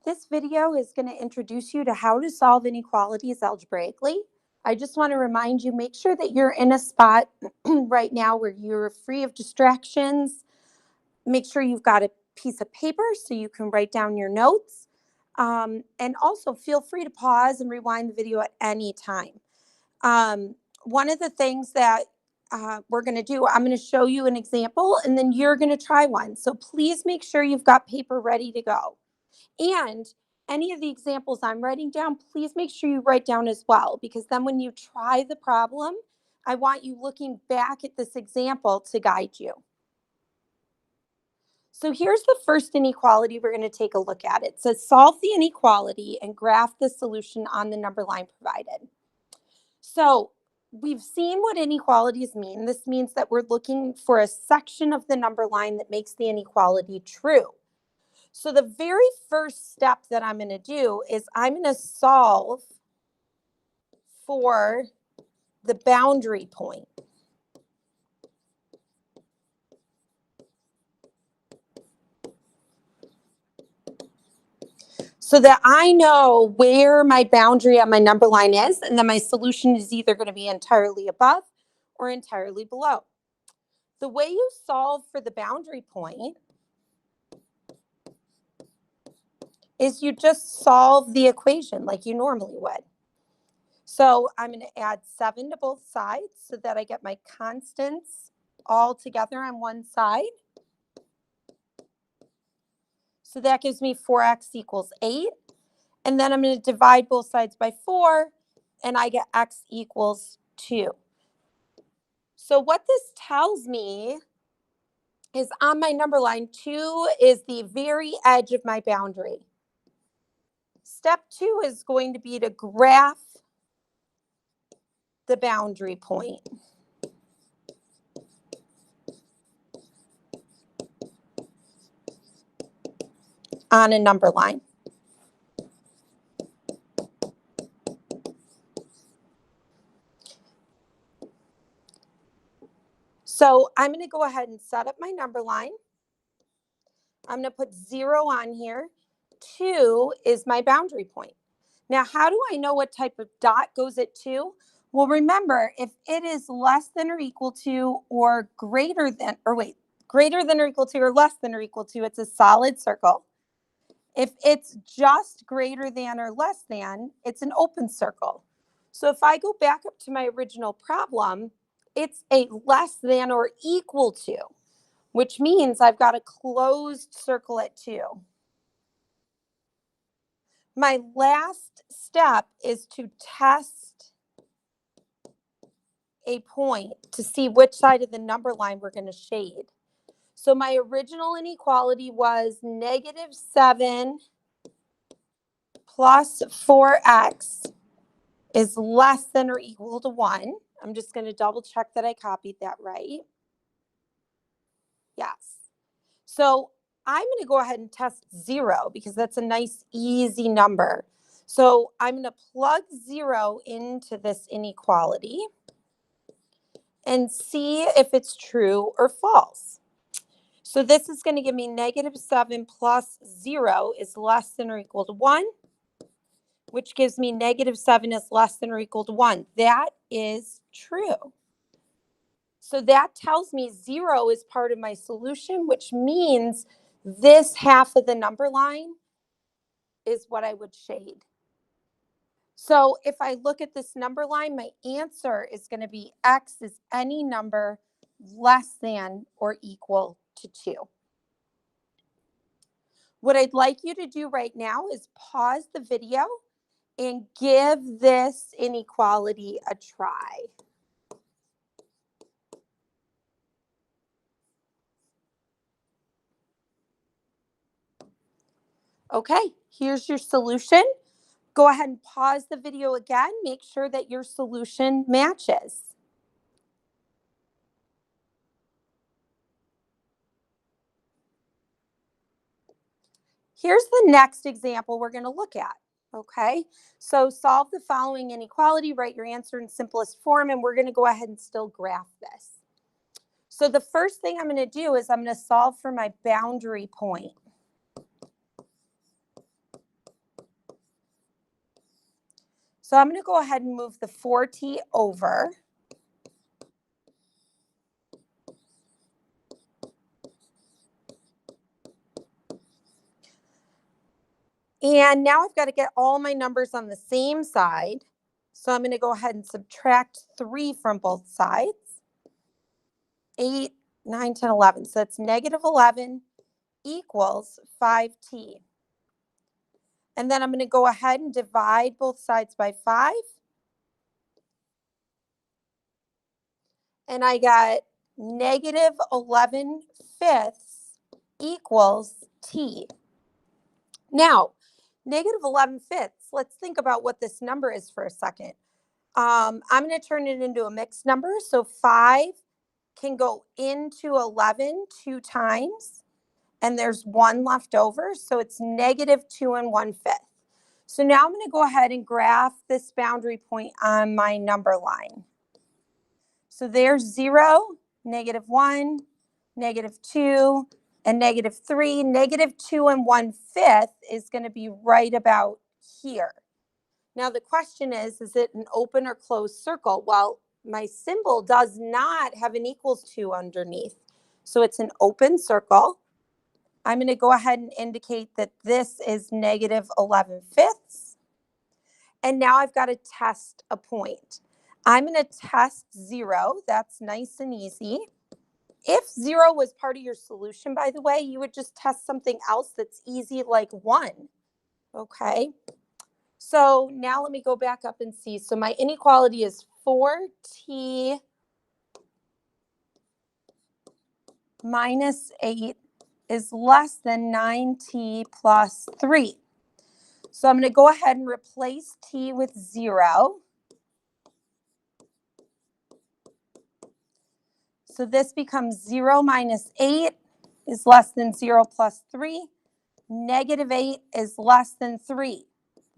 This video is going to introduce you to how to solve inequalities algebraically. I just want to remind you, make sure that you're in a spot right now where you're free of distractions. Make sure you've got a piece of paper so you can write down your notes. And also feel free to pause and rewind the video at any time. One of the things that we're going to do, I'm going to show you an example and then you're going to try one. So please make sure you've got paper ready to go. And any of the examples I'm writing down, please make sure you write down as well, because then when you try the problem, I want you looking back at this example to guide you. So here's the first inequality we're going to take a look at. It says solve the inequality and graph the solution on the number line provided. So we've seen what inequalities mean. This means that we're looking for a section of the number line that makes the inequality true. So the very first step that I'm going to do is I'm going to solve for the boundary point. So that I know where my boundary on my number line is, and then my solution is either going to be entirely above or entirely below. The way you solve for the boundary point is you just solve the equation like you normally would. So I'm going to add 7 to both sides so that I get my constants all together on one side. So that gives me 4x equals 8. And then I'm going to divide both sides by 4, and I get x equals 2. So what this tells me is on my number line, 2 is the very edge of my boundary. Step 2 is going to be to graph the boundary point. On a number line. So I'm going to go ahead and set up my number line. I'm going to put 0 on here. 2 is my boundary point. Now, how do I know what type of dot goes at 2? Well, remember, if it is less than or equal to or greater than, greater than or equal to or less than or equal to, it's a solid circle. If it's just greater than or less than, it's an open circle. So if I go back up to my original problem, it's a less than or equal to, which means I've got a closed circle at 2. My last step is to test a point to see which side of the number line we're going to shade. So my original inequality was -7 plus 4x is less than or equal to 1. I'm just going to double check that I copied that right. Yes. So I'm going to go ahead and test 0 because that's a nice, easy number. So I'm going to plug 0 into this inequality and see if it's true or false. So this is going to give me -7 plus 0 is less than or equal to 1, which gives me -7 is less than or equal to 1. That is true. So that tells me 0 is part of my solution, which means this half of the number line is what I would shade. So if I look at this number line, my answer is going to be x is any number less than or equal to 2. What I'd like you to do right now is pause the video and give this inequality a try. Okay, here's your solution. Go ahead and pause the video again. Make sure that your solution matches. Here's the next example we're going to look at. Okay, so solve the following inequality, write your answer in simplest form, and we're going to go ahead and still graph this. So the first thing I'm going to do is I'm going to solve for my boundary point. So I'm going to go ahead and move the 4t over. And now I've got to get all my numbers on the same side. So I'm going to go ahead and subtract 3 from both sides. 8, 9, 10, 11. So that's negative 11 equals 5t. And then I'm going to go ahead and divide both sides by 5. And I got negative 11 fifths equals t. Now, negative 11 fifths, let's think about what this number is for a second. I'm going to turn it into a mixed number. So 5 can go into 11 2 times, and there's 1 left over. So it's negative 2 1/5. So now I'm going to go ahead and graph this boundary point on my number line. So there's 0, negative 1, negative 2, and negative 3. Negative 2 1/5 is going to be right about here. Now the question is it an open or closed circle? Well, my symbol does not have an equals to underneath. So it's an open circle. I'm going to go ahead and indicate that this is negative 11 fifths. And now I've got to test a point. I'm going to test 0. That's nice and easy. If 0 was part of your solution, by the way, you would just test something else that's easy like 1. Okay. So now let me go back up and see. So my inequality is 4t minus 8 is less than 9t plus 3. So I'm going to go ahead and replace t with 0. So this becomes 0 minus 8 is less than 0 plus 3. Negative 8 is less than 3.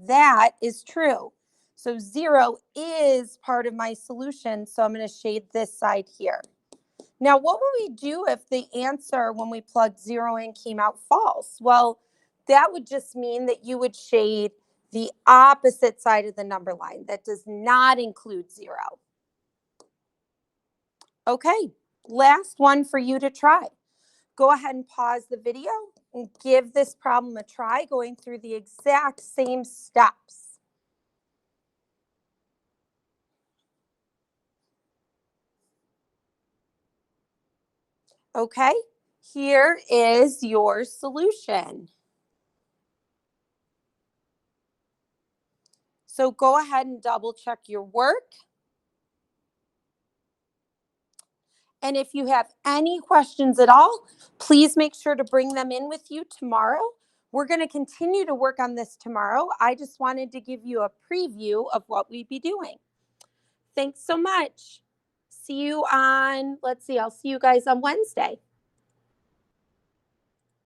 That is true. So 0 is part of my solution. So I'm going to shade this side here. Now, what would we do if the answer when we plugged 0 in came out false? Well, that would just mean that you would shade the opposite side of the number line. That does not include 0. Okay, last one for you to try. Go ahead and pause the video and give this problem a try, going through the exact same steps. Okay, here is your solution. So go ahead and double check your work. And if you have any questions at all, please make sure to bring them in with you tomorrow. We're going to continue to work on this tomorrow. I just wanted to give you a preview of what we'd be doing. Thanks so much. See you on, let's see, I'll see you guys on Wednesday.